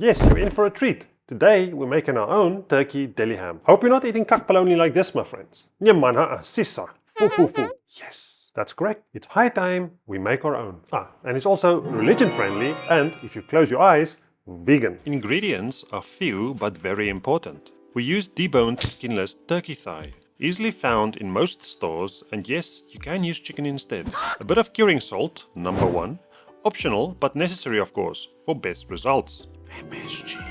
Yes, you're in for a treat. Today we're making our own turkey deli ham. Hope you're not eating bologna like this, my friends. Nee man, sissa. Full. Yes, that's correct. It's high time we make our own. And it's also religion friendly and, if you close your eyes, vegan. Ingredients are few but very important. We use deboned skinless turkey thigh. Easily found in most stores, and yes, you can use chicken instead. A bit of curing salt, number 1. Optional but necessary of course, for best results. MSG.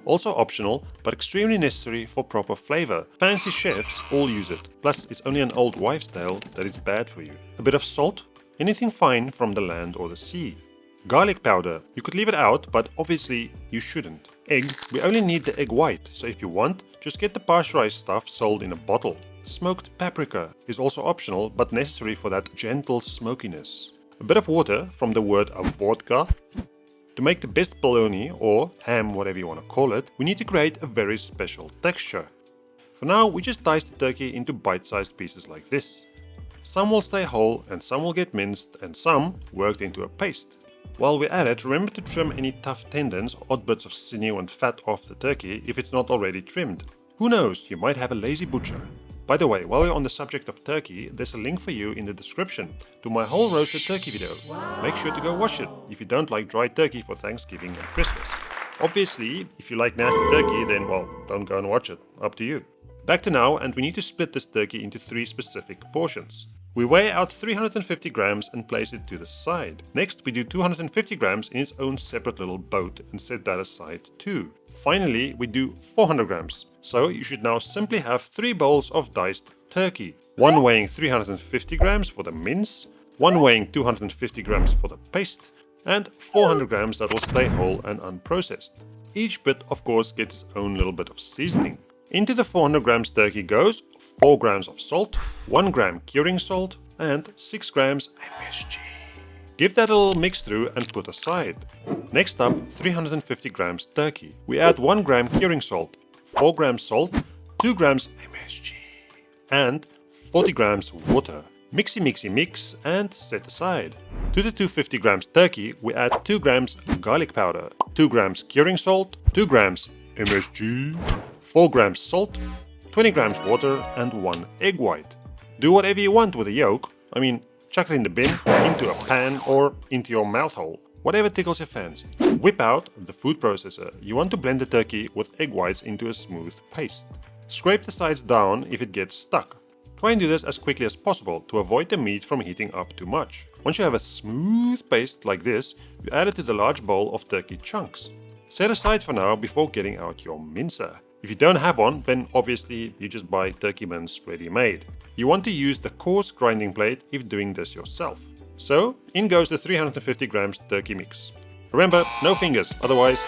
Also optional, but extremely necessary for proper flavor. Fancy chefs all use it. Plus, it's only an old wives' tale that it's bad for you. A bit of salt, anything fine from the land or the sea. Garlic powder, you could leave it out, but obviously you shouldn't. Egg, we only need the egg white, so if you want, just get the pasteurized stuff sold in a bottle. Smoked paprika is also optional, but necessary for that gentle smokiness. A bit of water, from the word of vodka. To make the best bologna, or ham, whatever you want to call it, we need to create a very special texture. For now, we just dice the turkey into bite-sized pieces like this. Some will stay whole, and some will get minced, and some worked into a paste. While we're at it, remember to trim any tough tendons, odd bits of sinew and fat off the turkey if it's not already trimmed. Who knows, you might have a lazy butcher. By the way, while we're on the subject of turkey, there's a link for you in the description to my whole roasted turkey video. Make sure to go watch it if you don't like dry turkey for Thanksgiving and Christmas. Obviously, if you like nasty turkey, then well, don't go and watch it. Up to you. Back to now, and we need to split this turkey into 3 specific portions. We weigh out 350 grams and place it to the side. Next, we do 250 grams in its own separate little boat and set that aside too. Finally, we do 400 grams. So you should now simply have 3 bowls of diced turkey. One weighing 350 grams for the mince, one weighing 250 grams for the paste, and 400 grams that will stay whole and unprocessed. Each bit, of course, gets its own little bit of seasoning. Into the 400 grams turkey goes 4 grams of salt, 1 gram curing salt, and 6 grams MSG. Give that a little mix through and put aside. Next up, 350 grams turkey. We add 1 gram curing salt, 4 grams salt, 2 grams MSG, and 40 grams water. Mix and set aside. To the 250 grams turkey, we add 2 grams garlic powder, 2 grams curing salt, 2 grams MSG, 4 grams salt, 20 grams water, and 1 egg white. Do whatever you want with the yolk. I mean, chuck it in the bin, into a pan, or into your mouth hole. Whatever tickles your fancy. Whip out the food processor. You want to blend the turkey with egg whites into a smooth paste. Scrape the sides down if it gets stuck. Try and do this as quickly as possible to avoid the meat from heating up too much. Once you have a smooth paste like this, you add it to the large bowl of turkey chunks. Set aside for now before getting out your mincer. If you don't have one, then obviously you just buy turkey mince ready-made. You want to use the coarse grinding plate if doing this yourself. So, in goes the 350 grams turkey mix. Remember, no fingers, otherwise...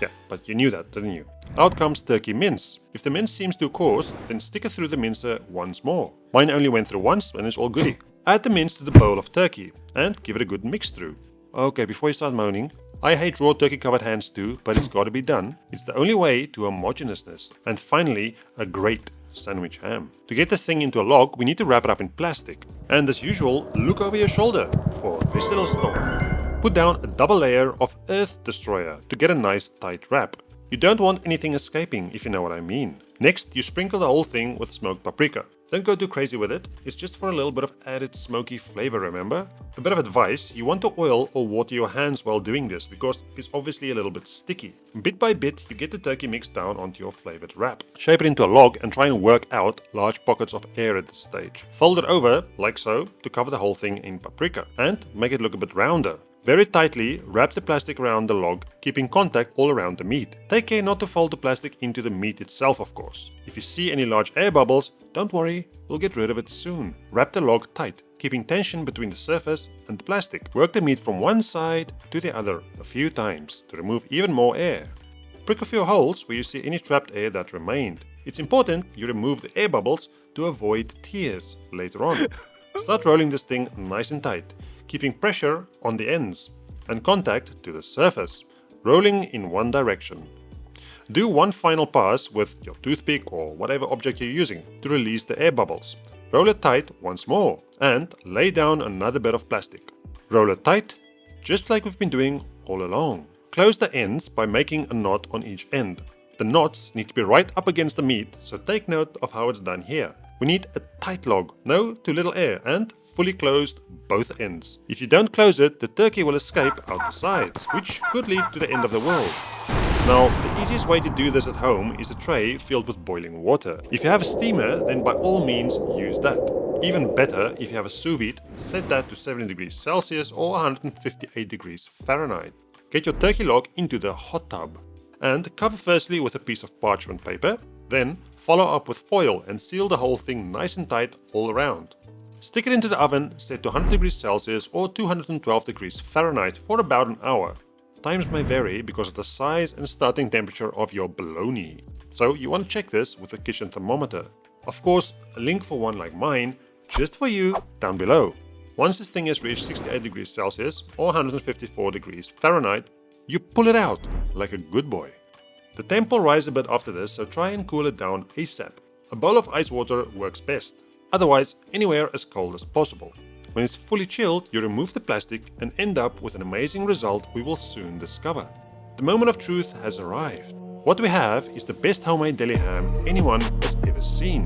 Yeah, but you knew that, didn't you? Out comes turkey mince. If the mince seems too coarse, then stick it through the mincer once more. Mine only went through once and it's all goody. Add the mince to the bowl of turkey and give it a good mix through. Okay, before you start moaning, I hate raw turkey covered hands too, but it's gotta be done. It's the only way to homogeneousness. And finally, a great sandwich ham. To get this thing into a log, we need to wrap it up in plastic. And as usual, look over your shoulder for this little story. Put down a double layer of Earth Destroyer to get a nice tight wrap. You don't want anything escaping, if you know what I mean. Next, you sprinkle the whole thing with smoked paprika. Don't go too crazy with it, it's just for a little bit of added smoky flavor, remember? A bit of advice, you want to oil or water your hands while doing this because it's obviously a little bit sticky. Bit by bit, you get the turkey mix down onto your flavored wrap. Shape it into a log and try and work out large pockets of air at this stage. Fold it over, like so, to cover the whole thing in paprika and make it look a bit rounder. Very tightly wrap the plastic around the log, keeping contact all around the meat. Take care not to fold the plastic into the meat itself, of course. If you see any large air bubbles, don't worry, we'll get rid of it soon. Wrap the log tight, keeping tension between the surface and the plastic. Work the meat from one side to the other a few times to remove even more air. Prick a few holes where you see any trapped air that remained. It's important you remove the air bubbles to avoid tears later on. Start rolling this thing nice and tight, keeping pressure on the ends and contact to the surface, rolling in one direction. Do one final pass with your toothpick or whatever object you're using to release the air bubbles. Roll it tight once more and lay down another bit of plastic. Roll it tight, just like we've been doing all along. Close the ends by making a knot on each end. The knots need to be right up against the meat, so take note of how it's done here. We need a tight log, no too little air, and fully closed both ends. If you don't close it, the turkey will escape out the sides, which could lead to the end of the world. Now, the easiest way to do this at home is a tray filled with boiling water. If you have a steamer, then by all means use that. Even better, if you have a sous vide, set that to 70 degrees Celsius or 158 degrees Fahrenheit. Get your turkey log into the hot tub and cover firstly with a piece of parchment paper, then follow up with foil and seal the whole thing nice and tight all around. Stick it into the oven set to 100 degrees Celsius or 212 degrees Fahrenheit for about an hour. Times may vary because of the size and starting temperature of your bologna, so you want to check this with a kitchen thermometer. Of course, a link for one like mine, just for you, down below. Once this thing has reached 68 degrees Celsius or 154 degrees Fahrenheit, you pull it out like a good boy. The temp will rise a bit after this, so try and cool it down ASAP. A bowl of ice water works best, otherwise anywhere as cold as possible. When it's fully chilled, you remove the plastic and end up with an amazing result we will soon discover. The moment of truth has arrived. What we have is the best homemade deli ham anyone has ever seen.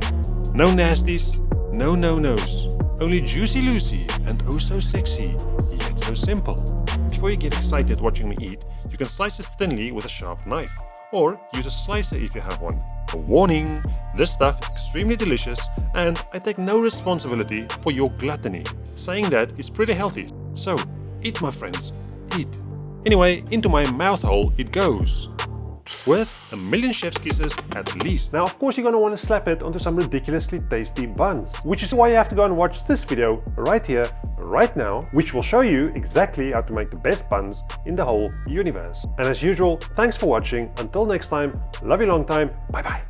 No nasties, no no-nos, only juicy Lucy and oh so sexy, yet so simple. Before you get excited watching me eat, you can slice this thinly with a sharp knife, or use a slicer if you have one. A warning, this stuff is extremely delicious and I take no responsibility for your gluttony. Saying that is pretty healthy, so eat my friends, eat. Anyway, into my mouth hole it goes. With a million chef's kisses at least. Now of course you're gonna want to slap it onto some ridiculously tasty buns, which is why you have to go and watch this video right here, right now, which will show you exactly how to make the best buns in the whole universe. And as usual, thanks for watching. Until next time, love you long time, bye bye.